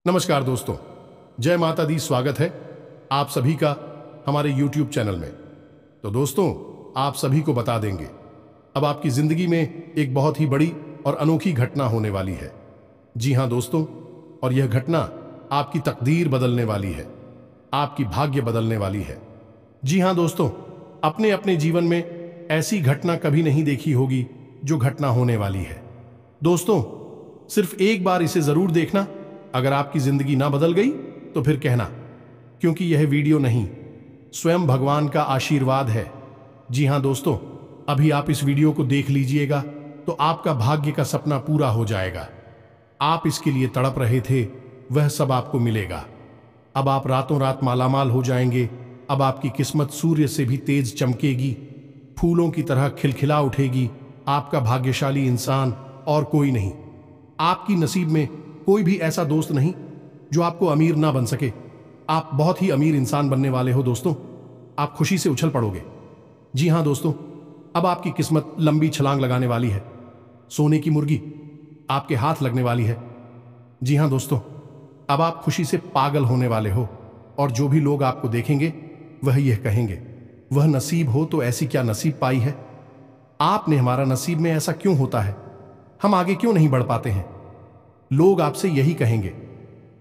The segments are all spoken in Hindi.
नमस्कार दोस्तों, जय माता दी। स्वागत है आप सभी का हमारे YouTube चैनल में। तो दोस्तों, आप सभी को बता देंगे अब आपकी जिंदगी में एक बहुत ही बड़ी और अनोखी घटना होने वाली है। जी हाँ दोस्तों, और यह घटना आपकी तकदीर बदलने वाली है, आपकी भाग्य बदलने वाली है। जी हाँ दोस्तों, अपने अपने जीवन में ऐसी घटना कभी नहीं देखी होगी जो घटना होने वाली है। दोस्तों, सिर्फ एक बार इसे जरूर देखना। अगर आपकी जिंदगी ना बदल गई तो फिर कहना, क्योंकि यह वीडियो नहीं, स्वयं भगवान का आशीर्वाद है। जी हां दोस्तों, अभी आप इस वीडियो को देख लीजिएगा तो आपका भाग्य का सपना पूरा हो जाएगा। आप इसके लिए तड़प रहे थे, वह सब आपको मिलेगा। अब आप रातों रात मालामाल हो जाएंगे। अब आपकी किस्मत सूर्य से भी तेज चमकेगी, फूलों की तरह खिलखिला उठेगी। आपका भाग्यशाली इंसान और कोई नहीं। आपकी नसीब में कोई भी ऐसा दोस्त नहीं जो आपको अमीर ना बन सके। आप बहुत ही अमीर इंसान बनने वाले हो दोस्तों। आप खुशी से उछल पड़ोगे। जी हां दोस्तों, अब आपकी किस्मत लंबी छलांग लगाने वाली है। सोने की मुर्गी आपके हाथ लगने वाली है। जी हां दोस्तों, अब आप खुशी से पागल होने वाले हो और जो भी लोग आपको देखेंगे वह यह कहेंगे, वह नसीब हो तो ऐसी क्या नसीब पाई है। आपने हमारा नसीब में ऐसा क्यों होता है, हम आगे क्यों नहीं बढ़ पाते हैं। लोग आपसे यही कहेंगे।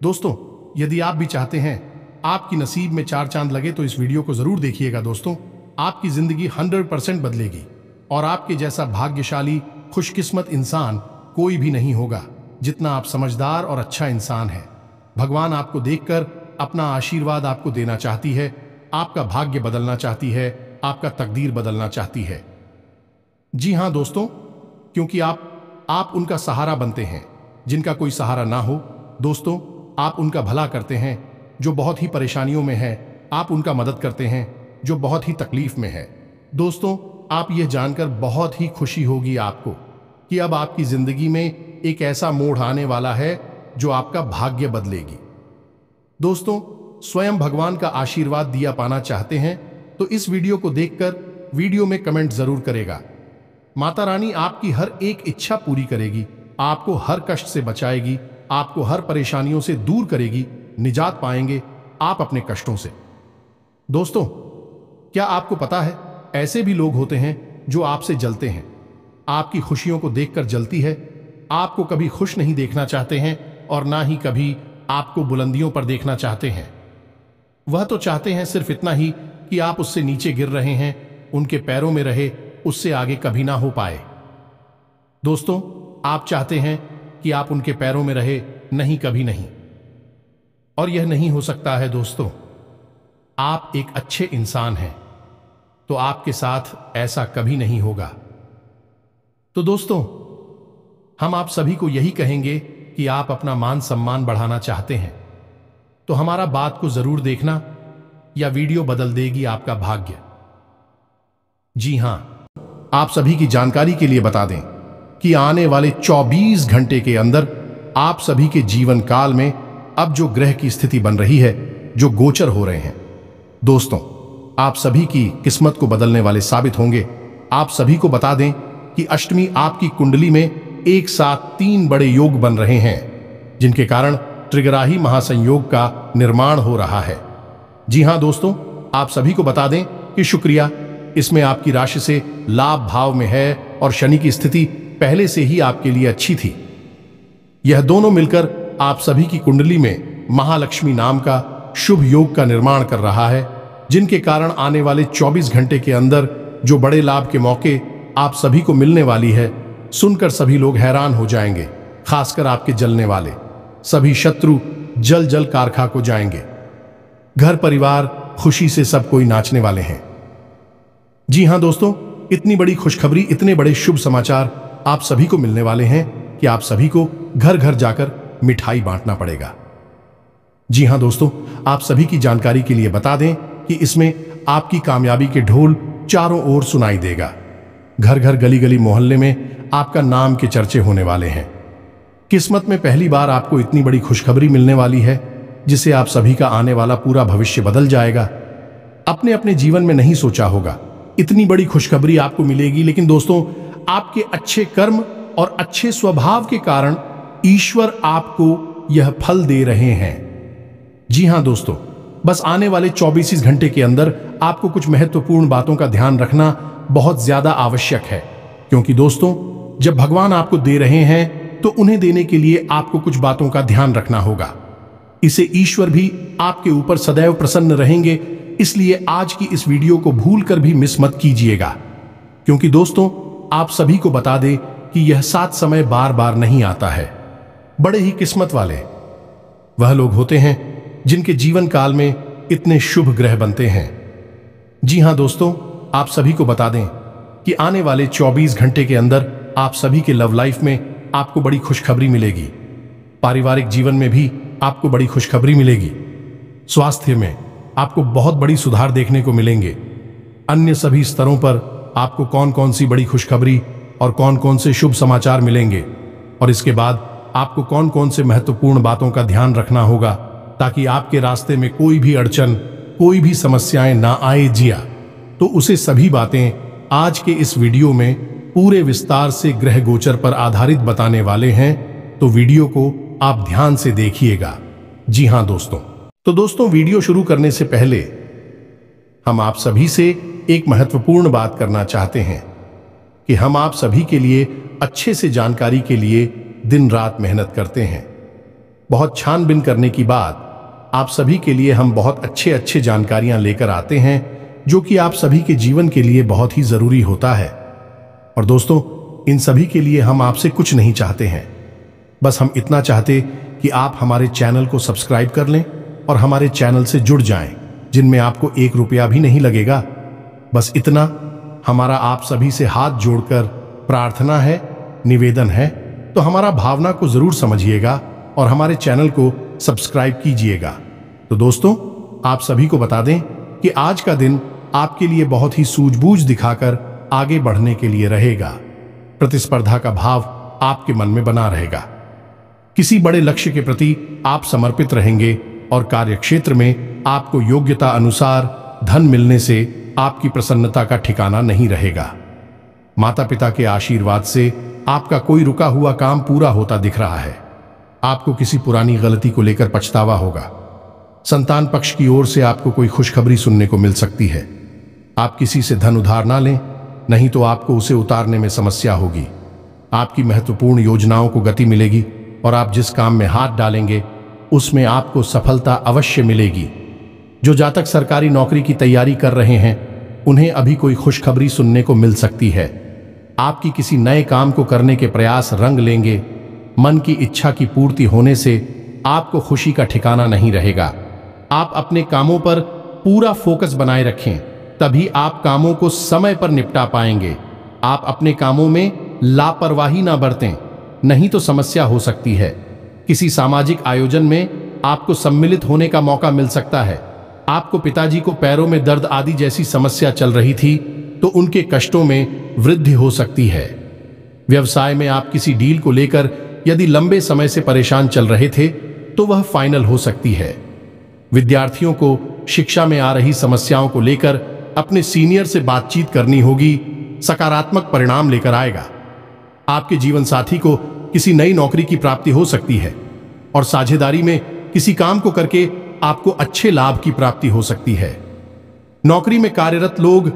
दोस्तों, यदि आप भी चाहते हैं आपकी नसीब में चार चांद लगे तो इस वीडियो को जरूर देखिएगा दोस्तों। आपकी जिंदगी 100% बदलेगी और आपके जैसा भाग्यशाली खुशकिस्मत इंसान कोई भी नहीं होगा जितना आप समझदार और अच्छा इंसान है। भगवान आपको देखकर अपना आशीर्वाद आपको देना चाहती है, आपका भाग्य बदलना चाहती है, आपका तकदीर बदलना चाहती है। जी हां दोस्तों, क्योंकि आप उनका सहारा बनते हैं जिनका कोई सहारा ना हो। दोस्तों, आप उनका भला करते हैं जो बहुत ही परेशानियों में है। आप उनका मदद करते हैं जो बहुत ही तकलीफ में है। दोस्तों, आप यह जानकर बहुत ही खुशी होगी आपको कि अब आपकी जिंदगी में एक ऐसा मोड़ आने वाला है जो आपका भाग्य बदलेगी। दोस्तों, स्वयं भगवान का आशीर्वाद दिया पाना चाहते हैं तो इस वीडियो को देखकर वीडियो में कमेंट जरूर करेगा। माता रानी आपकी हर एक इच्छा पूरी करेगी, आपको हर कष्ट से बचाएगी, आपको हर परेशानियों से दूर करेगी। निजात पाएंगे आप अपने कष्टों से। दोस्तों, क्या आपको पता है ऐसे भी लोग होते हैं जो आपसे जलते हैं, आपकी खुशियों को देखकर जलती है। आपको कभी खुश नहीं देखना चाहते हैं और ना ही कभी आपको बुलंदियों पर देखना चाहते हैं। वह तो चाहते हैं सिर्फ इतना ही कि आप उससे नीचे गिर रहे हैं, उनके पैरों में रहे, उससे आगे कभी ना हो पाए। दोस्तों, आप चाहते हैं कि आप उनके पैरों में रहे, नहीं कभी नहीं। और यह नहीं हो सकता है दोस्तों। आप एक अच्छे इंसान हैं तो आपके साथ ऐसा कभी नहीं होगा। तो दोस्तों, हम आप सभी को यही कहेंगे कि आप अपना मान सम्मान बढ़ाना चाहते हैं तो हमारा बात को जरूर देखना, या वीडियो बदल देगी आपका भाग्य। जी हां, आप सभी की जानकारी के लिए बता दें कि आने वाले 24 घंटे के अंदर आप सभी के जीवन काल में अब जो ग्रह की स्थिति बन रही है, जो गोचर हो रहे हैं, दोस्तों, आप सभी की किस्मत को बदलने वाले साबित होंगे। आप सभी को बता दें कि अष्टमी आपकी कुंडली में एक साथ 3 बड़े योग बन रहे हैं जिनके कारण त्रिग्राही महासंयोग का निर्माण हो रहा है। जी हां दोस्तों, आप सभी को बता दें कि शुक्रिया इसमें आपकी राशि से लाभ भाव में है और शनि की स्थिति पहले से ही आपके लिए अच्छी थी। यह दोनों मिलकर आप सभी की कुंडली में महालक्ष्मी नाम का शुभ योग का निर्माण कर रहा है, जिनके कारण आने वाले 24 घंटे के अंदर जो बड़े लाभ के मौके आप सभी को मिलने वाली है, सुनकर सभी लोग हैरान हो जाएंगे। खासकर आपके जलने वाले सभी शत्रु जल जल कारखा को जाएंगे। घर परिवार खुशी से सब कोई नाचने वाले हैं। जी हां दोस्तों, इतनी बड़ी खुशखबरी, इतने बड़े शुभ समाचार आप सभी को मिलने वाले हैं कि आप सभी को घर घर जाकर मिठाई बांटना पड़ेगा। जी हां दोस्तों, आप सभी की जानकारी के लिए बता दें कि इसमें आपकी कामयाबी के ढोल चारों ओर सुनाई देगा। घर घर गली गली मोहल्ले में आपका नाम के चर्चे होने वाले हैं। किस्मत में पहली बार आपको इतनी बड़ी खुशखबरी मिलने वाली है जिसे आप सभी का आने वाला पूरा भविष्य बदल जाएगा। अपने अपने जीवन में नहीं सोचा होगा इतनी बड़ी खुशखबरी आपको मिलेगी, लेकिन दोस्तों, आपके अच्छे कर्म और अच्छे स्वभाव के कारण ईश्वर आपको यह फल दे रहे हैं। जी हां दोस्तों, बस आने वाले 24 घंटे के अंदर आपको कुछ महत्वपूर्ण बातों का ध्यान रखना बहुत ज्यादा आवश्यक है, क्योंकि दोस्तों जब भगवान आपको दे रहे हैं तो उन्हें देने के लिए आपको कुछ बातों का ध्यान रखना होगा। इसे ईश्वर भी आपके ऊपर सदैव प्रसन्न रहेंगे, इसलिए आज की इस वीडियो को भूलकर भी मिस मत कीजिएगा, क्योंकि दोस्तों आप सभी को बता दें कि यह साथ समय बार बार नहीं आता है। बड़े ही किस्मत वाले वह लोग होते हैं जिनके जीवन काल में इतने शुभ ग्रह बनते हैं। जी हां दोस्तों, आप सभी को बता दें कि आने वाले 24 घंटे के अंदर आप सभी के लव लाइफ में आपको बड़ी खुशखबरी मिलेगी। पारिवारिक जीवन में भी आपको बड़ी खुशखबरी मिलेगी। स्वास्थ्य में आपको बहुत बड़ी सुधार देखने को मिलेंगे। अन्य सभी स्तरों पर आपको कौन कौन सी बड़ी खुशखबरी और कौन कौन से शुभ समाचार मिलेंगे, और इसके बाद आपको कौन कौन से महत्वपूर्ण बातों का ध्यान रखना होगा ताकि आपके रास्ते में कोई भी अड़चन, कोई भी समस्याएं ना आए जिया, तो उसे सभी बातें आज के इस वीडियो में पूरे विस्तार से ग्रह गोचर पर आधारित बताने वाले हैं। तो वीडियो को आप ध्यान से देखिएगा। जी हां दोस्तों, तो दोस्तों वीडियो शुरू करने से पहले हम आप सभी से एक महत्वपूर्ण बात करना चाहते हैं कि हम आप सभी के लिए अच्छे से जानकारी के लिए दिन रात मेहनत करते हैं। बहुत छानबीन करने के बाद आप सभी के लिए हम बहुत अच्छे जानकारियां लेकर आते हैं, जो कि आप सभी के जीवन के लिए बहुत ही जरूरी होता है। और दोस्तों इन सभी के लिए हम आपसे कुछ नहीं चाहते हैं, बस हम इतना चाहते कि आप हमारे चैनल को सब्सक्राइब कर लें और हमारे चैनल से जुड़ जाएं, जिनमें आपको 1 रुपया भी नहीं लगेगा। बस इतना हमारा आप सभी से हाथ जोड़कर प्रार्थना है, निवेदन है। तो हमारा भावना को जरूर समझिएगा और हमारे चैनल को सब्सक्राइब कीजिएगा। तो दोस्तों आप सभी को बता दें कि आज का दिन आपके लिए बहुत ही सूझबूझ दिखाकर आगे बढ़ने के लिए रहेगा। प्रतिस्पर्धा का भाव आपके मन में बना रहेगा। किसी बड़े लक्ष्य के प्रति आप समर्पित रहेंगे और कार्यक्षेत्र में आपको योग्यता अनुसार धन मिलने से आपकी प्रसन्नता का ठिकाना नहीं रहेगा। माता पिता के आशीर्वाद से आपका कोई रुका हुआ काम पूरा होता दिख रहा है। आपको किसी पुरानी गलती को लेकर पछतावा होगा। संतान पक्ष की ओर से आपको कोई खुशखबरी सुनने को मिल सकती है। आप किसी से धन उधार ना लें, नहीं तो आपको उसे उतारने में समस्या होगी। आपकी महत्वपूर्ण योजनाओं को गति मिलेगी और आप जिस काम में हाथ डालेंगे उसमें आपको सफलता अवश्य मिलेगी। जो जातक सरकारी नौकरी की तैयारी कर रहे हैं उन्हें अभी कोई खुशखबरी सुनने को मिल सकती है। आपकी किसी नए काम को करने के प्रयास रंग लेंगे। मन की इच्छा की पूर्ति होने से आपको खुशी का ठिकाना नहीं रहेगा। आप अपने कामों पर पूरा फोकस बनाए रखें, तभी आप कामों को समय पर निपटा पाएंगे। आप अपने कामों में लापरवाही ना बरतें, नहीं तो समस्या हो सकती है। किसी सामाजिक आयोजन में आपको सम्मिलित होने का मौका मिल सकता है। आपको पिताजी को पैरों में दर्द आदि जैसी समस्या चल रही थी तो उनके कष्टों में वृद्धि हो सकती है। व्यवसाय में आप किसी डील को लेकर यदि लंबे समय से परेशान चल रहे थे तो वह फाइनल हो सकती है। विद्यार्थियों को शिक्षा में आ रही समस्याओं को लेकर अपने सीनियर से बातचीत करनी होगी, सकारात्मक परिणाम लेकर आएगा। आपके जीवन साथी को किसी नई नौकरी की प्राप्ति हो सकती है और साझेदारी में किसी काम को करके आपको अच्छे लाभ की प्राप्ति हो सकती है। नौकरी में कार्यरत लोग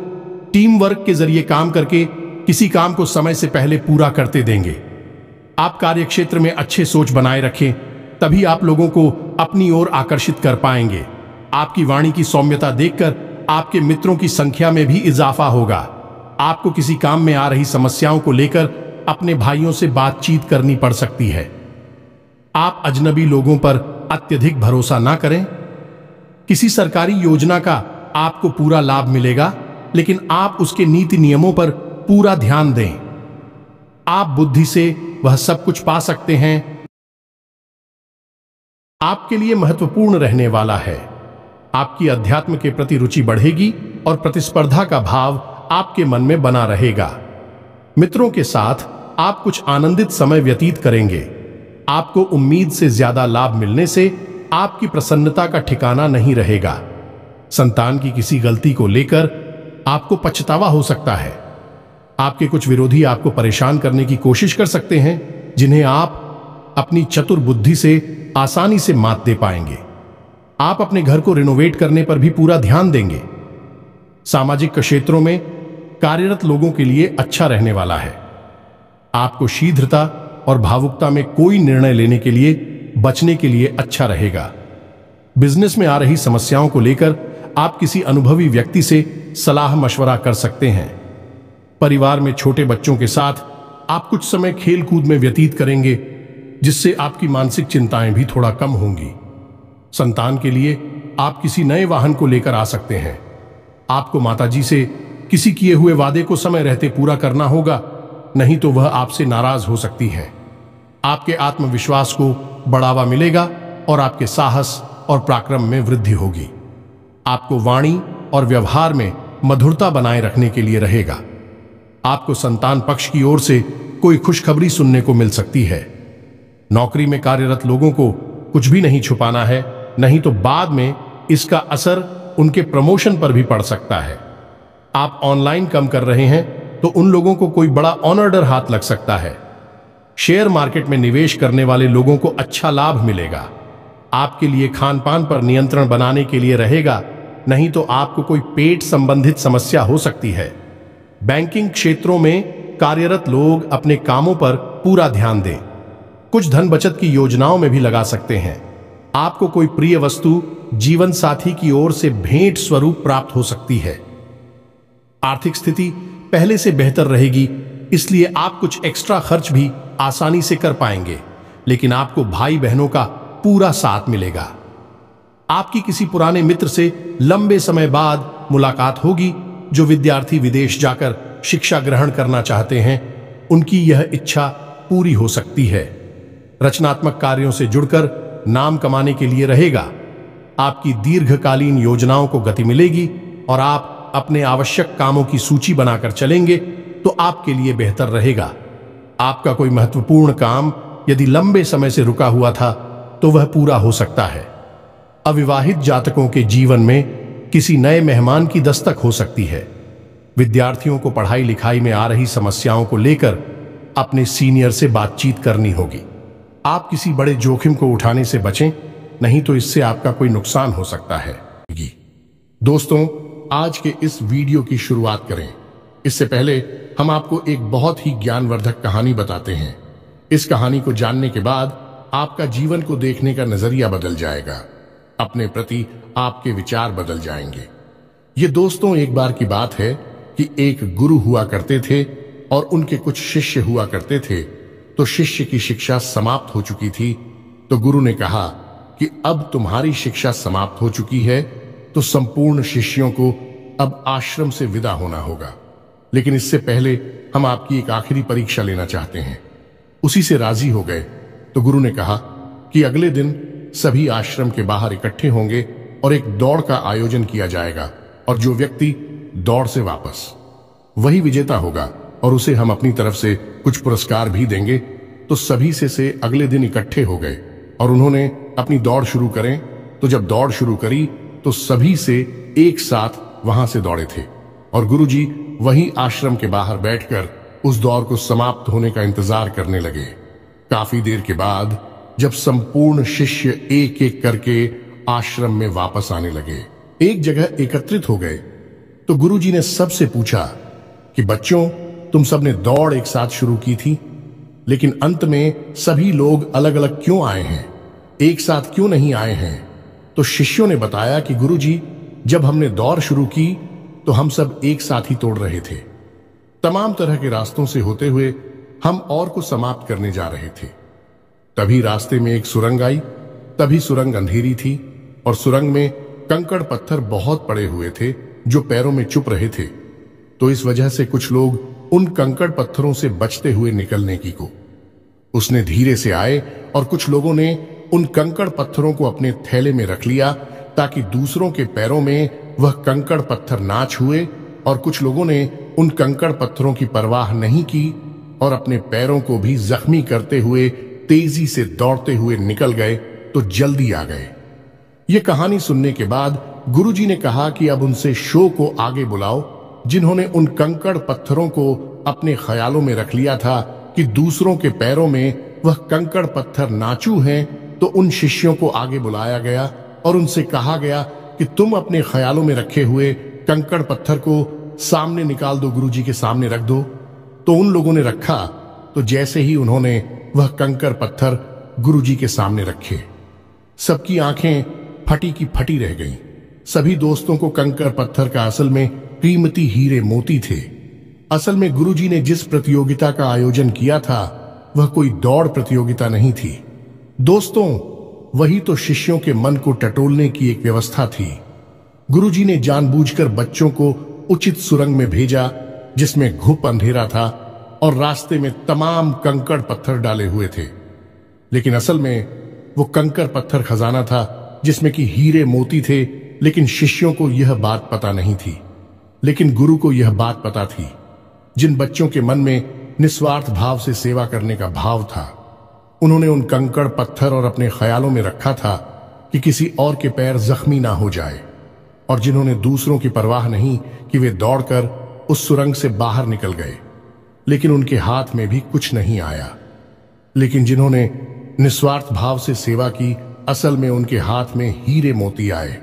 टीम वर्क के जरिए काम करके किसी काम को समय से पहले पूरा करते देंगे। आप कार्यक्षेत्र में अच्छे सोच बनाए रखें, तभी आप लोगों को अपनी ओर आकर्षित कर पाएंगे। आपकी वाणी की सौम्यता देखकर आपके मित्रों की संख्या में भी इजाफा होगा। आपको किसी काम में आ रही समस्याओं को लेकर अपने भाइयों से बातचीत करनी पड़ सकती है। आप अजनबी लोगों पर अत्यधिक भरोसा ना करें। किसी सरकारी योजना का आपको पूरा लाभ मिलेगा, लेकिन आप उसके नीति नियमों पर पूरा ध्यान दें। आप बुद्धि से वह सब कुछ पा सकते हैं। आपके लिए महत्वपूर्ण रहने वाला है। आपकी अध्यात्म के प्रति रुचि बढ़ेगी और प्रतिस्पर्धा का भाव आपके मन में बना रहेगा। मित्रों के साथ आप कुछ आनंदित समय व्यतीत करेंगे। आपको उम्मीद से ज्यादा लाभ मिलने से आपकी प्रसन्नता का ठिकाना नहीं रहेगा। संतान की किसी गलती को लेकर आपको पछतावा हो सकता है। आपके कुछ विरोधी आपको परेशान करने की कोशिश कर सकते हैं, जिन्हें आप अपनी चतुर बुद्धि से आसानी से मात दे पाएंगे। आप अपने घर को रिनोवेट करने पर भी पूरा ध्यान देंगे। सामाजिक क्षेत्रों में कार्यरत लोगों के लिए अच्छा रहने वाला है। आपको शीघ्रता और भावुकता में कोई निर्णय लेने के लिए बचने के लिए अच्छा रहेगा। बिजनेस में आ रही समस्याओं को लेकर आप किसी अनुभवी व्यक्ति से सलाह मशवरा कर सकते हैं। परिवार में छोटे बच्चों के साथ आप कुछ समय खेल कूद में व्यतीत करेंगे, जिससे आपकी मानसिक चिंताएं भी थोड़ा कम होंगी। संतान के लिए आप किसी नए वाहन को लेकर आ सकते हैं। आपको माताजी से किसी किए हुए वादे को समय रहते पूरा करना होगा, नहीं तो वह आपसे नाराज हो सकती है। आपके आत्मविश्वास को बढ़ावा मिलेगा और आपके साहस और पराक्रम में वृद्धि होगी। आपको वाणी और व्यवहार में मधुरता बनाए रखने के लिए रहेगा। आपको संतान पक्ष की ओर से कोई खुशखबरी सुनने को मिल सकती है। नौकरी में कार्यरत लोगों को कुछ भी नहीं छुपाना है, नहीं तो बाद में इसका असर उनके प्रमोशन पर भी पड़ सकता है। आप ऑनलाइन काम कर रहे हैं तो उन लोगों को कोई बड़ा ऑर्डर हाथ लग सकता है। शेयर मार्केट में निवेश करने वाले लोगों को अच्छा लाभ मिलेगा। आपके लिए खान पान पर नियंत्रण बनाने के लिए रहेगा, नहीं तो आपको कोई पेट संबंधित समस्या हो सकती है। बैंकिंग क्षेत्रों में कार्यरत लोग अपने कामों पर पूरा ध्यान दें। कुछ धन बचत की योजनाओं में भी लगा सकते हैं। आपको कोई प्रिय वस्तु जीवन साथी की ओर से भेंट स्वरूप प्राप्त हो सकती है। आर्थिक स्थिति पहले से बेहतर रहेगी, इसलिए आप कुछ एक्स्ट्रा खर्च भी आसानी से कर पाएंगे, लेकिन आपको भाई बहनों का पूरा साथ मिलेगा। आपकी किसी पुराने मित्र से लंबे समय बाद मुलाकात होगी। जो विद्यार्थी विदेश जाकर शिक्षा ग्रहण करना चाहते हैं, उनकी यह इच्छा पूरी हो सकती है। रचनात्मक कार्यों से जुड़कर नाम कमाने के लिए रहेगा। आपकी दीर्घकालीन योजनाओं को गति मिलेगी और आप अपने आवश्यक कामों की सूची बनाकर चलेंगे तो आपके लिए बेहतर रहेगा। आपका कोई महत्वपूर्ण काम यदि लंबे समय से रुका हुआ था तो वह पूरा हो सकता है। अविवाहित जातकों के जीवन में किसी नए मेहमान की दस्तक हो सकती है। विद्यार्थियों को पढ़ाई लिखाई में आ रही समस्याओं को लेकर अपने सीनियर से बातचीत करनी होगी। आप किसी बड़े जोखिम को उठाने से बचें, नहीं तो इससे आपका कोई नुकसान हो सकता है। दोस्तों, आज के इस वीडियो की शुरुआत करें इससे पहले हम आपको एक बहुत ही ज्ञानवर्धक कहानी बताते हैं। इस कहानी को जानने के बाद आपका जीवन को देखने का नजरिया बदल जाएगा। अपने प्रति आपके विचार बदल जाएंगे। ये दोस्तों, एक बार की बात है कि एक गुरु हुआ करते थे और उनके कुछ शिष्य हुआ करते थे। तो शिष्य की शिक्षा समाप्त हो चुकी थी। तो गुरु ने कहा कि अब तुम्हारी शिक्षा समाप्त हो चुकी है, तो संपूर्ण शिष्यों को अब आश्रम से विदा होना होगा। लेकिन इससे पहले हम आपकी एक आखिरी परीक्षा लेना चाहते हैं। उसी से राजी हो गए। तो गुरु ने कहा कि अगले दिन सभी आश्रम के बाहर इकट्ठे होंगे और एक दौड़ का आयोजन किया जाएगा, और जो व्यक्ति दौड़ से वापस, वही विजेता होगा और उसे हम अपनी तरफ से कुछ पुरस्कार भी देंगे। तो सभी से अगले दिन इकट्ठे हो गए और उन्होंने अपनी दौड़ शुरू करें। तो जब दौड़ शुरू करी तो सभी से एक साथ वहां से दौड़े थे और गुरुजी वहीं आश्रम के बाहर बैठकर उस दौड़ को समाप्त होने का इंतजार करने लगे। काफी देर के बाद जब संपूर्ण शिष्य एक एक करके आश्रम में वापस आने लगे, एक जगह एकत्रित हो गए, तो गुरुजी ने सबसे पूछा कि बच्चों, तुम सबने दौड़ एक साथ शुरू की थी, लेकिन अंत में सभी लोग अलग अलग क्यों आए हैं, एक साथ क्यों नहीं आए हैं? तो शिष्यों ने बताया कि गुरुजी, जब हमने दौड़ शुरू की तो हम सब एक साथ ही तोड़ रहे थे। तमाम तरह के रास्तों से होते हुए हम और को समाप्त करने जा रहे थे। तभी रास्ते में एक सुरंग आई। तभी सुरंग अंधेरी थी और सुरंग में कंकड़ पत्थर बहुत पड़े हुए थे जो पैरों में चुप रहे थे। तो इस वजह से कुछ लोग उन कंकड़ पत्थरों से बचते हुए निकलने की को उसने धीरे से आए और कुछ लोगों ने उन कंकड़ पत्थरों को अपने थैले में रख लिया ताकि दूसरों के पैरों में वह कंकड़ पत्थर ना छुए, और कुछ लोगों ने उन कंकड़ पत्थरों की परवाह नहीं की और अपने पैरों को भी जख्मी करते हुए तेजी से दौड़ते हुए निकल गए। तो जल्दी आ गए। ये कहानी सुनने के बाद गुरुजी ने कहा कि अब उनसे शो को आगे बुलाओ, जिन्होंने उन कंकड़ पत्थरों को अपने ख्यालों में रख लिया था कि दूसरों के पैरों में वह कंकड़ पत्थर नाचू हैं, तो उन शिष्यों को आगे बुलाया गया और उनसे कहा गया कि तुम अपने ख्यालों में रखे हुए कंकड़ पत्थर को सामने निकाल दो, गुरुजी के सामने रख दो। तो उन लोगों ने रखा, तो जैसे ही उन्होंने वह कंकड़ पत्थर गुरुजी के सामने रखे, सबकी आंखें फटी की फटी रह गईं। सभी दोस्तों को कंकड़ पत्थर का असल में कीमती हीरे मोती थे। असल में गुरुजी ने जिस प्रतियोगिता का आयोजन किया था वह कोई दौड़ प्रतियोगिता नहीं थी दोस्तों, वही तो शिष्यों के मन को टटोलने की एक व्यवस्था थी। गुरुजी ने जानबूझकर बच्चों को उचित सुरंग में भेजा जिसमें घुप अंधेरा था और रास्ते में तमाम कंकड़ पत्थर डाले हुए थे, लेकिन असल में वो कंकड़ पत्थर खजाना था जिसमें कि हीरे मोती थे। लेकिन शिष्यों को यह बात पता नहीं थी, लेकिन गुरु को यह बात पता थी। जिन बच्चों के मन में निस्वार्थ भाव से सेवा करने का भाव था, उन्होंने उन कंकड़ पत्थर और अपने ख्यालों में रखा था कि किसी और के पैर जख्मी ना हो जाए, और जिन्होंने दूसरों की परवाह नहीं कि वे दौड़कर उस सुरंग से बाहर निकल गए, लेकिन उनके हाथ में भी कुछ नहीं आया। लेकिन जिन्होंने निस्वार्थ भाव से सेवा की, असल में उनके हाथ में हीरे मोती आए।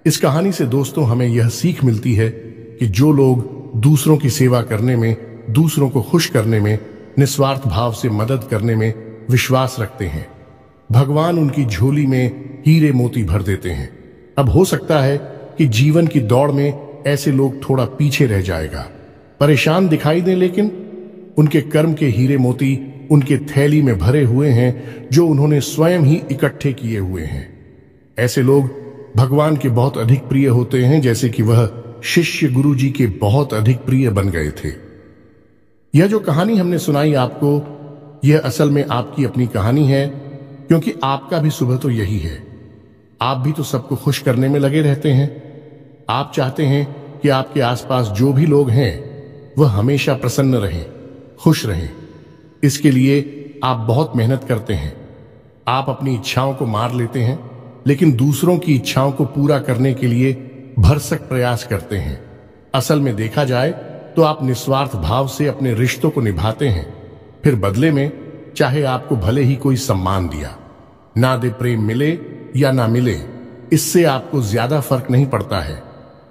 इस कहानी से दोस्तों हमें यह सीख मिलती है कि जो लोग दूसरों की सेवा करने में, दूसरों को खुश करने में, निस्वार्थ भाव से मदद करने में विश्वास रखते हैं, भगवान उनकी झोली में हीरे मोती भर देते हैं। अब हो सकता है कि जीवन की दौड़ में ऐसे लोग थोड़ा पीछे रह जाएगा, परेशान दिखाई दें, लेकिन उनके कर्म के हीरे मोती उनके थैली में भरे हुए हैं जो उन्होंने स्वयं ही इकट्ठे किए हुए हैं। ऐसे लोग भगवान के बहुत अधिक प्रिय होते हैं, जैसे कि वह शिष्य गुरुजी के बहुत अधिक प्रिय बन गए थे। यह जो कहानी हमने सुनाई आपको, यह असल में आपकी अपनी कहानी है, क्योंकि आपका भी सुबह तो यही है। आप भी तो सबको खुश करने में लगे रहते हैं। आप चाहते हैं कि आपके आसपास जो भी लोग हैं वह हमेशा प्रसन्न रहें, खुश रहें। इसके लिए आप बहुत मेहनत करते हैं। आप अपनी इच्छाओं को मार लेते हैं, लेकिन दूसरों की इच्छाओं को पूरा करने के लिए भरसक प्रयास करते हैं। असल में देखा जाए तो आप निस्वार्थ भाव से अपने रिश्तों को निभाते हैं, फिर बदले में चाहे आपको भले ही कोई सम्मान दिया ना दे, प्रेम मिले या ना मिले, इससे आपको ज्यादा फर्क नहीं पड़ता है।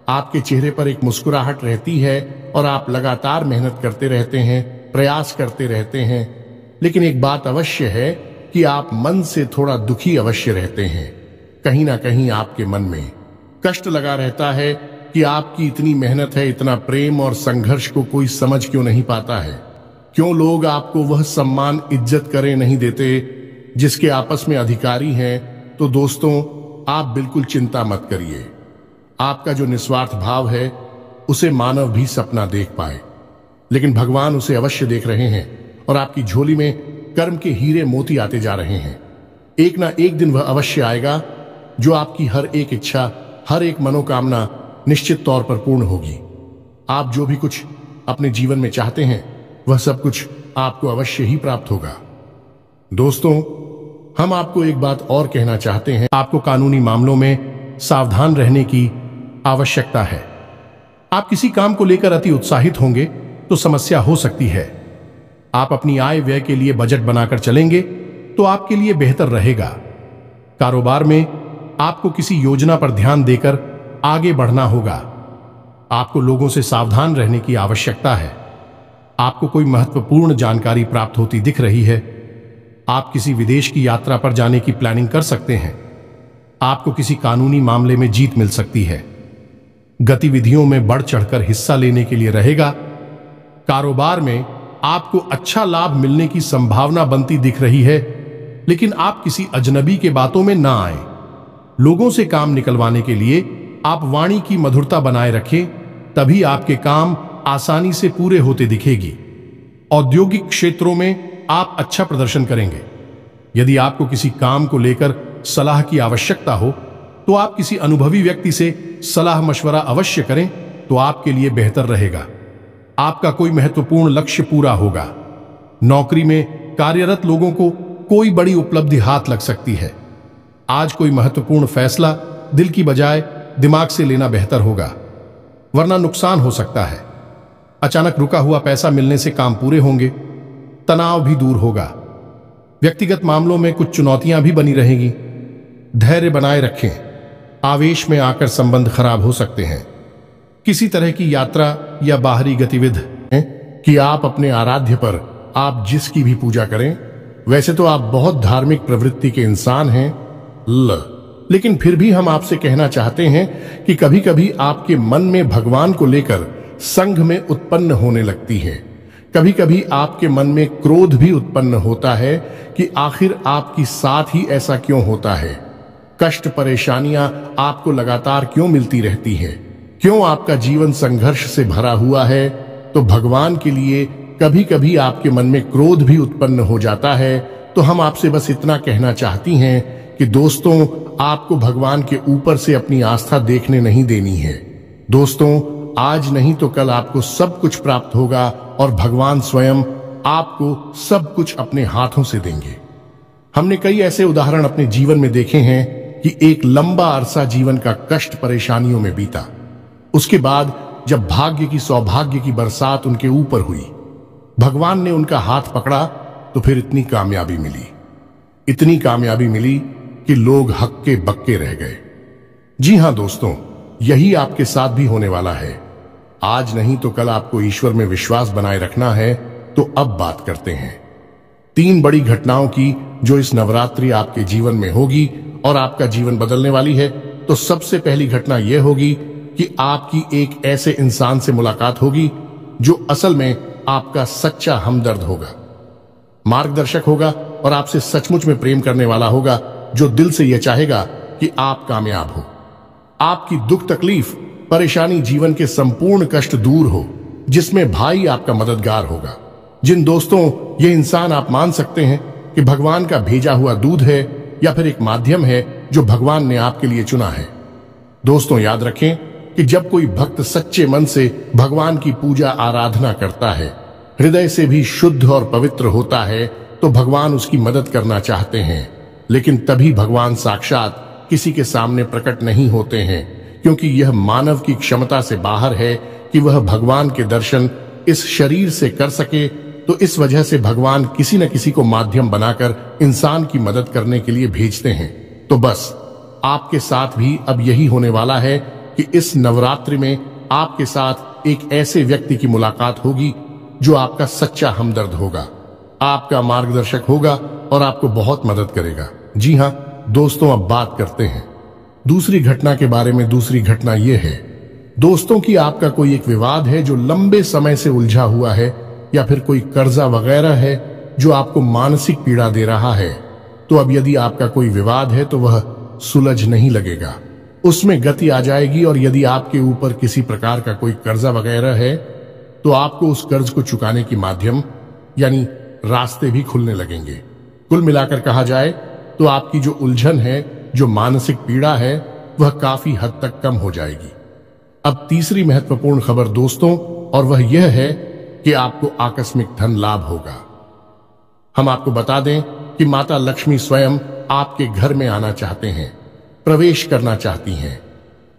आपके चेहरे पर एक मुस्कुराहट रहती है और आप लगातार मेहनत करते रहते हैं, प्रयास करते रहते हैं। लेकिन एक बात अवश्य है कि आप मन से थोड़ा दुखी अवश्य रहते हैं। कहीं ना कहीं आपके मन में कष्ट लगा रहता है कि आपकी इतनी मेहनत है, इतना प्रेम और संघर्ष को कोई समझ क्यों नहीं पाता है। क्यों लोग आपको वह सम्मान, इज्जत करें नहीं देते जिसके आपस में अधिकारी हैं। तो दोस्तों, आप बिल्कुल चिंता मत करिए। आपका जो निस्वार्थ भाव है उसे मानव भी सपना देख पाए, लेकिन भगवान उसे अवश्य देख रहे हैं और आपकी झोली में कर्म के हीरे मोती आते जा रहे हैं। एक ना एक दिन वह अवश्य आएगा जो आपकी हर एक इच्छा, हर एक मनोकामना निश्चित तौर पर पूर्ण होगी। आप जो भी कुछ अपने जीवन में चाहते हैं वह सब कुछ आपको अवश्य ही प्राप्त होगा। दोस्तों, हम आपको एक बात और कहना चाहते हैं। आपको कानूनी मामलों में सावधान रहने की आवश्यकता है। आप किसी काम को लेकर अति उत्साहित होंगे तो समस्या हो सकती है। आप अपनी आय व्यय के लिए बजट बनाकर चलेंगे तो आपके लिए बेहतर रहेगा। कारोबार में आपको किसी योजना पर ध्यान देकर आगे बढ़ना होगा। आपको लोगों से सावधान रहने की आवश्यकता है। आपको कोई महत्वपूर्ण जानकारी प्राप्त होती दिख रही है। आप किसी विदेश की यात्रा पर जाने की प्लानिंग कर सकते हैं। आपको किसी कानूनी मामले में जीत मिल सकती है। गतिविधियों में बढ़ चढ़कर हिस्सा लेने के लिए रहेगा। कारोबार में आपको अच्छा लाभ मिलने की संभावना बनती दिख रही है, लेकिन आप किसी अजनबी के बातों में ना आए। लोगों से काम निकलवाने के लिए आप वाणी की मधुरता बनाए रखें, तभी आपके काम आसानी से पूरे होते दिखेगी। औद्योगिक क्षेत्रों में आप अच्छा प्रदर्शन करेंगे। यदि आपको किसी काम को लेकर सलाह की आवश्यकता हो तो आप किसी अनुभवी व्यक्ति से सलाह मशवरा अवश्य करें, तो आपके लिए बेहतर रहेगा। आपका कोई महत्वपूर्ण लक्ष्य पूरा होगा। नौकरी में कार्यरत लोगों को कोई बड़ी उपलब्धि हाथ लग सकती है। आज कोई महत्वपूर्ण फैसला दिल की बजाय दिमाग से लेना बेहतर होगा, वरना नुकसान हो सकता है। अचानक रुका हुआ पैसा मिलने से काम पूरे होंगे, तनाव भी दूर होगा। व्यक्तिगत मामलों में कुछ चुनौतियां भी बनी रहेंगी। धैर्य बनाए रखें, आवेश में आकर संबंध खराब हो सकते हैं। किसी तरह की यात्रा या बाहरी गतिविधि है कि आप अपने आराध्य पर आप जिसकी भी पूजा करें। वैसे तो आप बहुत धार्मिक प्रवृत्ति के इंसान हैं, लेकिन फिर भी हम आपसे कहना चाहते हैं कि कभी कभी आपके मन में भगवान को लेकर संघ में उत्पन्न होने लगती है। कभी कभी आपके मन में क्रोध भी उत्पन्न होता है कि आखिर आपकी साथ ही ऐसा क्यों होता है। कष्ट परेशानियां आपको लगातार क्यों मिलती रहती है, क्यों आपका जीवन संघर्ष से भरा हुआ है। तो भगवान के लिए कभी कभी आपके मन में क्रोध भी उत्पन्न हो जाता है। तो हम आपसे बस इतना कहना चाहती हैं कि दोस्तों, आपको भगवान के ऊपर से अपनी आस्था देखने नहीं देनी है। दोस्तों, आज नहीं तो कल आपको सब कुछ प्राप्त होगा और भगवान स्वयं आपको सब कुछ अपने हाथों से देंगे। हमने कई ऐसे उदाहरण अपने जीवन में देखे हैं कि एक लंबा अरसा जीवन का कष्ट परेशानियों में बीता। उसके बाद जब भाग्य की सौभाग्य की बरसात उनके ऊपर हुई, भगवान ने उनका हाथ पकड़ा, तो फिर इतनी कामयाबी मिली कि लोग हक्के बक्के रह गए। जी हां दोस्तों, यही आपके साथ भी होने वाला है। आज नहीं तो कल आपको ईश्वर में विश्वास बनाए रखना है। तो अब बात करते हैं 3 बड़ी घटनाओं की जो इस नवरात्रि आपके जीवन में होगी और आपका जीवन बदलने वाली है। तो सबसे पहली घटना यह होगी कि आपकी एक ऐसे इंसान से मुलाकात होगी जो असल में आपका सच्चा हमदर्द होगा, मार्गदर्शक होगा और आपसे सचमुच में प्रेम करने वाला होगा, जो दिल से यह चाहेगा कि आप कामयाब हो, आपकी दुख तकलीफ परेशानी जीवन के संपूर्ण कष्ट दूर हो, जिसमें भाई आपका मददगार होगा। जिन दोस्तों, ये इंसान आप मान सकते हैं कि भगवान का भेजा हुआ दूध है या फिर एक माध्यम है जो भगवान ने आपके लिए चुना है। दोस्तों, याद रखें कि जब कोई भक्त सच्चे मन से भगवान की पूजा आराधना करता है, हृदय से भी शुद्ध और पवित्र होता है, तो भगवान उसकी मदद करना चाहते हैं। लेकिन तभी भगवान साक्षात किसी के सामने प्रकट नहीं होते हैं, क्योंकि यह मानव की क्षमता से बाहर है कि वह भगवान के दर्शन इस शरीर से कर सके। तो इस वजह से भगवान किसी न किसी को माध्यम बनाकर इंसान की मदद करने के लिए भेजते हैं। तो बस आपके साथ भी अब यही होने वाला है कि इस नवरात्रि में आपके साथ एक ऐसे व्यक्ति की मुलाकात होगी जो आपका सच्चा हमदर्द होगा, आपका मार्गदर्शक होगा और आपको बहुत मदद करेगा। जी हां दोस्तों, अब बात करते हैं दूसरी घटना के बारे में। दूसरी घटना यह है दोस्तों कि आपका कोई एक विवाद है जो लंबे समय से उलझा हुआ है, या फिर कोई कर्जा वगैरह है जो आपको मानसिक पीड़ा दे रहा है। तो अब यदि आपका कोई विवाद है तो वह सुलझ नहीं लगेगा, उसमें गति आ जाएगी। और यदि आपके ऊपर किसी प्रकार का कोई कर्जा वगैरह है तो आपको उस कर्ज को चुकाने की माध्यम यानी रास्ते भी खुलने लगेंगे। कुल मिलाकर कहा जाए तो आपकी जो उलझन है, जो मानसिक पीड़ा है, वह काफी हद तक कम हो जाएगी। अब तीसरी महत्वपूर्ण खबर दोस्तों, और वह यह है कि आपको आकस्मिक धन लाभ होगा। हम आपको बता दें कि माता लक्ष्मी स्वयं आपके घर में आना चाहते हैं, प्रवेश करना चाहती हैं।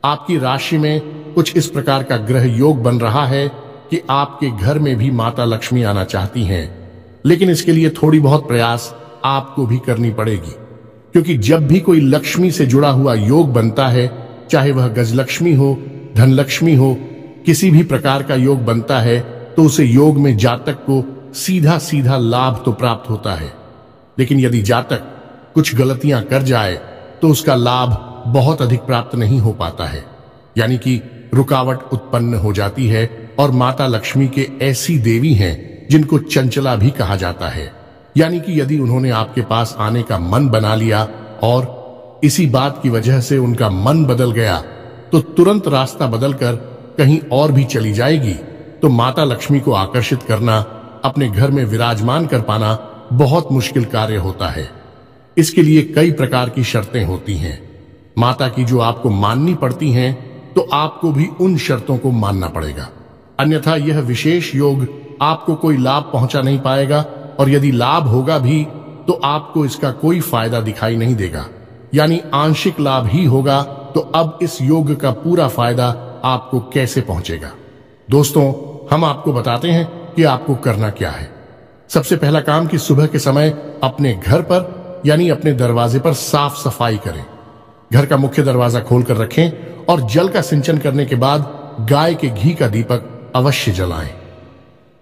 आपकी राशि में कुछ इस प्रकार का ग्रह योग बन रहा है कि आपके घर में भी माता लक्ष्मी आना चाहती हैं। लेकिन इसके लिए थोड़ी बहुत प्रयास आपको भी करनी पड़ेगी, क्योंकि जब भी कोई लक्ष्मी से जुड़ा हुआ योग बनता है, चाहे वह गजलक्ष्मी हो, धनलक्ष्मी हो, किसी भी प्रकार का योग बनता है, तो उसे योग में जातक को सीधा सीधा लाभ तो प्राप्त होता है। लेकिन यदि जातक कुछ गलतियां कर जाए तो उसका लाभ बहुत अधिक प्राप्त नहीं हो पाता है, यानी कि रुकावट उत्पन्न हो जाती है। और माता लक्ष्मी के ऐसी देवी हैं जिनको चंचला भी कहा जाता है, यानी कि यदि उन्होंने आपके पास आने का मन बना लिया और इसी बात की वजह से उनका मन बदल गया, तो तुरंत रास्ता बदलकर कहीं और भी चली जाएगी। तो माता लक्ष्मी को आकर्षित करना, अपने घर में विराजमान कर पाना बहुत मुश्किल कार्य होता है। इसके लिए कई प्रकार की शर्तें होती हैं माता की, जो आपको माननी पड़ती हैं। तो आपको भी उन शर्तों को मानना पड़ेगा, अन्यथा यह विशेष योग आपको कोई लाभ पहुंचा नहीं पाएगा। और यदि लाभ होगा भी तो आपको इसका कोई फायदा दिखाई नहीं देगा, यानी आंशिक लाभ ही होगा। तो अब इस योग का पूरा फायदा आपको कैसे पहुंचेगा? दोस्तों, हम आपको बताते हैं कि आपको करना क्या है। सबसे पहला काम कि सुबह के समय अपने घर पर यानी अपने दरवाजे पर साफ सफाई करें। घर का मुख्य दरवाजा खोलकर रखें और जल का सिंचन करने के बाद गाय के घी का दीपक अवश्य जलाएं।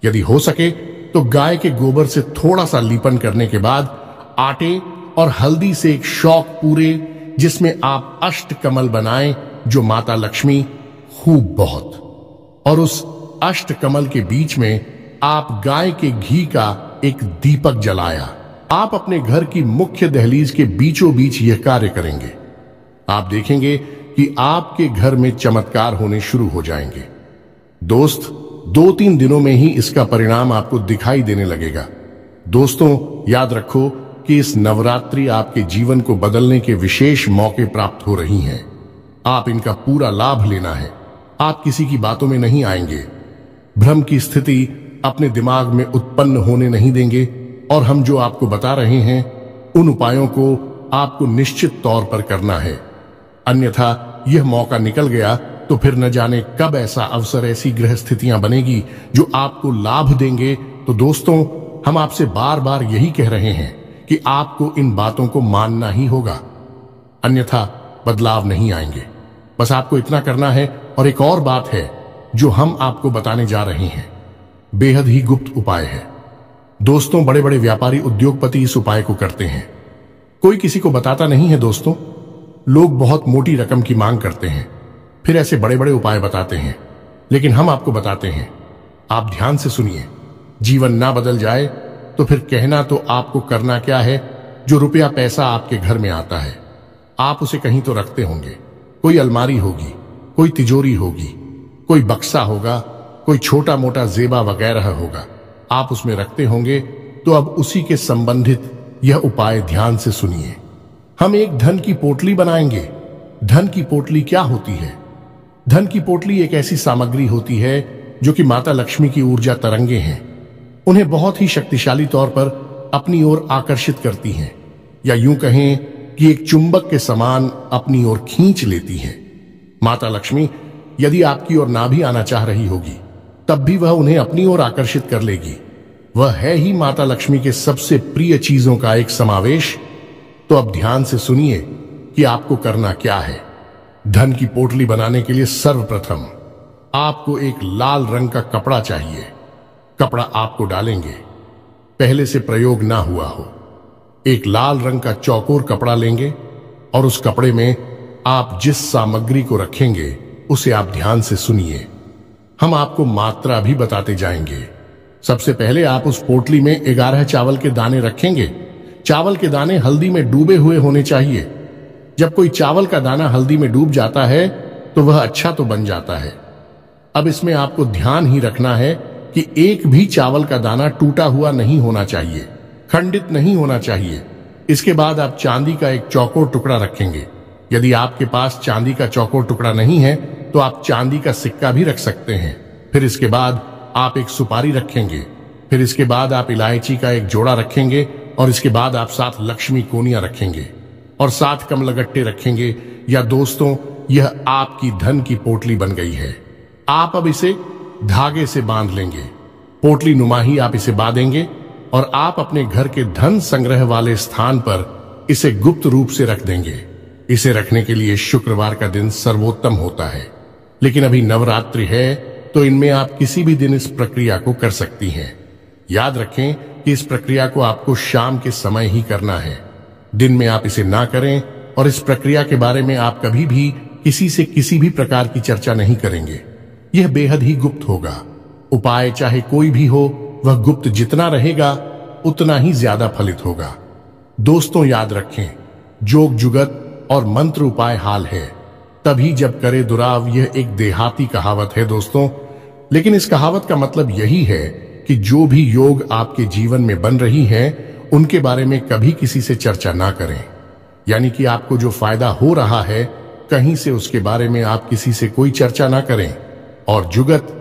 यदि हो सके तो गाय के गोबर से थोड़ा सा लीपन करने के बाद आटे और हल्दी से एक शौक पूरे, जिसमें आप अष्टकमल बनाएं जो माता लक्ष्मी खूब बहुत, और उस अष्टकमल के बीच में आप गाय के घी का एक दीपक जलाया। आप अपने घर की मुख्य दहलीज के बीचों बीच यह कार्य करेंगे। आप देखेंगे कि आपके घर में चमत्कार होने शुरू हो जाएंगे। दोस्त, 2-3 दिनों में ही इसका परिणाम आपको दिखाई देने लगेगा। दोस्तों, याद रखो कि इस नवरात्रि आपके जीवन को बदलने के विशेष मौके प्राप्त हो रही हैं। आप इनका पूरा लाभ लेना है। आप किसी की बातों में नहीं आएंगे, भ्रम की स्थिति अपने दिमाग में उत्पन्न होने नहीं देंगे, और हम जो आपको बता रहे हैं उन उपायों को आपको निश्चित तौर पर करना है। अन्यथा यह मौका निकल गया तो फिर न जाने कब ऐसा अवसर, ऐसी ग्रह स्थितियां बनेगी जो आपको लाभ देंगे। तो दोस्तों, हम आपसे बार बार यही कह रहे हैं कि आपको इन बातों को मानना ही होगा, अन्यथा बदलाव नहीं आएंगे। बस आपको इतना करना है। और एक और बात है जो हम आपको बताने जा रहे हैं, बेहद ही गुप्त उपाय है। दोस्तों, बड़े बड़े व्यापारी, उद्योगपति इस उपाय को करते हैं, कोई किसी को बताता नहीं है। दोस्तों, लोग बहुत मोटी रकम की मांग करते हैं, फिर ऐसे बड़े बड़े उपाय बताते हैं, लेकिन हम आपको बताते हैं। आप ध्यान से सुनिए। जीवन ना बदल जाए तो फिर कहना तो आपको करना क्या है। जो रुपया पैसा आपके घर में आता है, आप उसे कहीं तो रखते होंगे। कोई अलमारी होगी, कोई तिजोरी होगी, कोई बक्सा होगा, कोई छोटा मोटा जेबा वगैरह होगा, आप उसमें रखते होंगे। तो अब उसी के संबंधित यह उपाय ध्यान से सुनिए। हम एक धन की पोटली बनाएंगे। धन की पोटली क्या होती है? धन की पोटली एक ऐसी सामग्री होती है जो कि माता लक्ष्मी की ऊर्जा तरंगे हैं। उन्हें बहुत ही शक्तिशाली तौर पर अपनी ओर आकर्षित करती हैं, या यूं कहें कि एक चुंबक के समान अपनी ओर खींच लेती हैं। माता लक्ष्मी यदि आपकी ओर ना भी आना चाह रही होगी, तब भी वह उन्हें अपनी ओर आकर्षित कर लेगी। वह है ही माता लक्ष्मी के सबसे प्रिय चीजों का एक समावेश। तो अब ध्यान से सुनिए कि आपको करना क्या है। धन की पोटली बनाने के लिए सर्वप्रथम आपको एक लाल रंग का कपड़ा चाहिए। कपड़ा आपको डालेंगे, पहले से प्रयोग ना हुआ हो। एक लाल रंग का चौकोर कपड़ा लेंगे और उस कपड़े में आप जिस सामग्री को रखेंगे उसे आप ध्यान से सुनिए। हम आपको मात्रा भी बताते जाएंगे। सबसे पहले आप उस पोटली में 11 चावल के दाने रखेंगे। चावल के दाने हल्दी में डूबे हुए होने चाहिए। जब कोई चावल का दाना हल्दी में डूब जाता है तो वह अच्छा तो बन जाता है। अब इसमें आपको ध्यान ही रखना है कि एक भी चावल का दाना टूटा हुआ नहीं होना चाहिए, खंडित नहीं होना चाहिए। इसके बाद आप चांदी का एक चौकोर टुकड़ा रखेंगे। यदि आपके पास चांदी का चौकोर टुकड़ा नहीं है तो आप चांदी का सिक्का भी रख सकते हैं। फिर इसके बाद आप एक सुपारी रखेंगे। फिर इसके बाद आप इलायची का एक जोड़ा रखेंगे, और इसके बाद आप 7 लक्ष्मी कोनियां रखेंगे और 7 कमलगट्टे रखेंगे। या दोस्तों, यह आपकी धन की पोटली बन गई है। आप अब इसे धागे से बांध लेंगे। पोटली नुमा ही आप इसे बांधेंगे और आप अपने घर के धन संग्रह वाले स्थान पर इसे गुप्त रूप से रख देंगे। इसे रखने के लिए शुक्रवार का दिन सर्वोत्तम होता है, लेकिन अभी नवरात्रि है तो इनमें आप किसी भी दिन इस प्रक्रिया को कर सकती हैं। याद रखें कि इस प्रक्रिया को आपको शाम के समय ही करना है, दिन में आप इसे ना करें। और इस प्रक्रिया के बारे में आप कभी भी किसी से किसी भी प्रकार की चर्चा नहीं करेंगे। यह बेहद ही गुप्त होगा। उपाय चाहे कोई भी हो, वह गुप्त जितना रहेगा उतना ही ज्यादा फलित होगा। दोस्तों, याद रखें, जोग जुगत और मंत्र उपाय हाल है, तभी जब करे दुराव। यह एक देहाती कहावत है दोस्तों, लेकिन इस कहावत का मतलब यही है कि जो भी योग आपके जीवन में बन रही हैं, उनके बारे में कभी किसी से चर्चा ना करें। यानी कि आपको जो फायदा हो रहा है कहीं से, उसके बारे में आप किसी से कोई चर्चा ना करें। और जुगत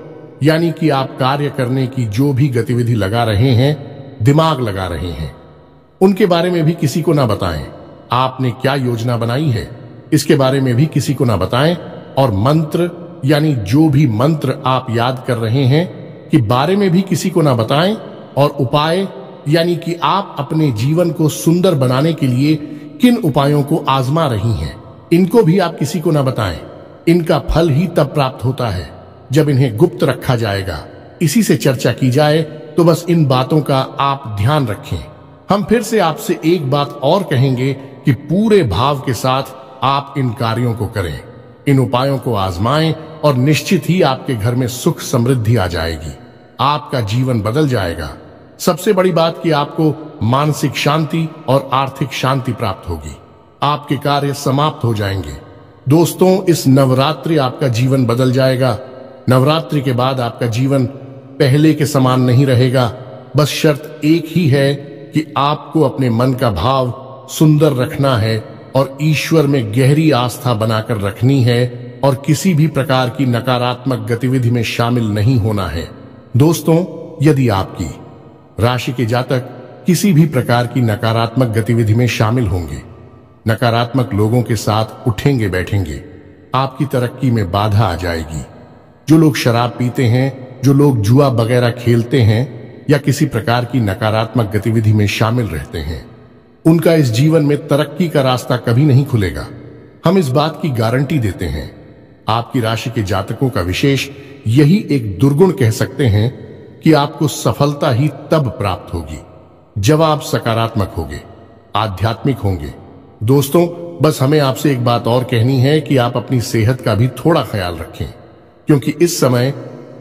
यानी कि आप कार्य करने की जो भी गतिविधि लगा रहे हैं, दिमाग लगा रहे हैं, उनके बारे में भी किसी को ना बताएं। आपने क्या योजना बनाई है इसके बारे में भी किसी को ना बताएं। और मंत्र यानी जो भी मंत्र आप याद कर रहे हैं कि बारे में भी किसी को ना बताएं। और उपाय यानी कि आप अपने जीवन को सुंदर बनाने के लिए किन उपायों को आजमा रही हैं, इनको भी आप किसी को न बताएं। इनका फल ही तब प्राप्त होता है जब इन्हें गुप्त रखा जाएगा। इसी से चर्चा की जाए तो बस इन बातों का आप ध्यान रखें। हम फिर से आपसे एक बात और कहेंगे कि पूरे भाव के साथ आप इन कार्यों को करें, इन उपायों को आजमाएं और निश्चित ही आपके घर में सुख समृद्धि आ जाएगी। आपका जीवन बदल जाएगा। सबसे बड़ी बात कि आपको मानसिक शांति और आर्थिक शांति प्राप्त होगी। आपके कार्य समाप्त हो जाएंगे। दोस्तों, इस नवरात्रि आपका जीवन बदल जाएगा। नवरात्रि के बाद आपका जीवन पहले के समान नहीं रहेगा। बस शर्त एक ही है कि आपको अपने मन का भाव सुंदर रखना है और ईश्वर में गहरी आस्था बनाकर रखनी है और किसी भी प्रकार की नकारात्मक गतिविधि में शामिल नहीं होना है। दोस्तों, यदि आपकी राशि के जातक किसी भी प्रकार की नकारात्मक गतिविधि में शामिल होंगे, नकारात्मक लोगों के साथ उठेंगे बैठेंगे, आपकी तरक्की में बाधा आ जाएगी। जो लोग शराब पीते हैं, जो लोग जुआ वगैरह खेलते हैं या किसी प्रकार की नकारात्मक गतिविधि में शामिल रहते हैं, उनका इस जीवन में तरक्की का रास्ता कभी नहीं खुलेगा। हम इस बात की गारंटी देते हैं। आपकी राशि के जातकों का विशेष यही एक दुर्गुण कह सकते हैं कि आपको सफलता ही तब प्राप्त होगी जब आप सकारात्मक होंगे, आध्यात्मिक होंगे। दोस्तों, बस हमें आपसे एक बात और कहनी है कि आप अपनी सेहत का भी थोड़ा ख्याल रखें, क्योंकि इस समय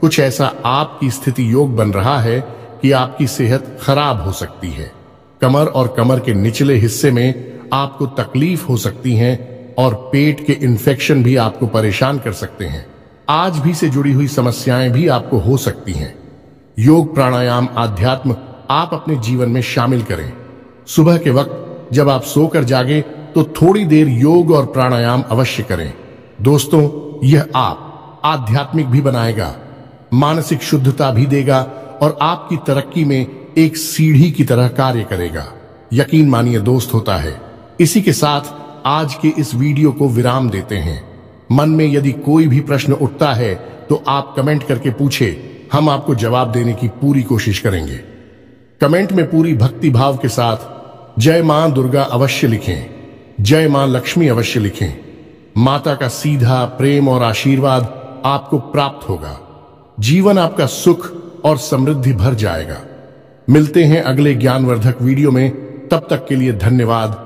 कुछ ऐसा आपकी स्थिति योग बन रहा है कि आपकी सेहत खराब हो सकती है। कमर और कमर के निचले हिस्से में आपको तकलीफ हो सकती है और पेट के इन्फेक्शन भी आपको परेशान कर सकते हैं। आज भी से जुड़ी हुई समस्याएं भी आपको हो सकती हैं। योग, प्राणायाम, आध्यात्म आप अपने जीवन में शामिल करें। सुबह के वक्त जब आप सोकर जागे तो थोड़ी देर योग और प्राणायाम अवश्य करें। दोस्तों, यह आप आध्यात्मिक भी बनाएगा, मानसिक शुद्धता भी देगा और आपकी तरक्की में एक सीढ़ी की तरह कार्य करेगा। यकीन मानिए दोस्त, होता है। इसी के साथ आज के इस वीडियो को विराम देते हैं। मन में यदि कोई भी प्रश्न उठता है तो आप कमेंट करके पूछे, हम आपको जवाब देने की पूरी कोशिश करेंगे। कमेंट में पूरी भक्ति भाव के साथ जय मां दुर्गा अवश्य लिखें, जय मां लक्ष्मी अवश्य लिखें। माता का सीधा प्रेम और आशीर्वाद आपको प्राप्त होगा। जीवन आपका सुख और समृद्धि भर जाएगा। मिलते हैं अगले ज्ञानवर्धक वीडियो में। तब तक के लिए धन्यवाद।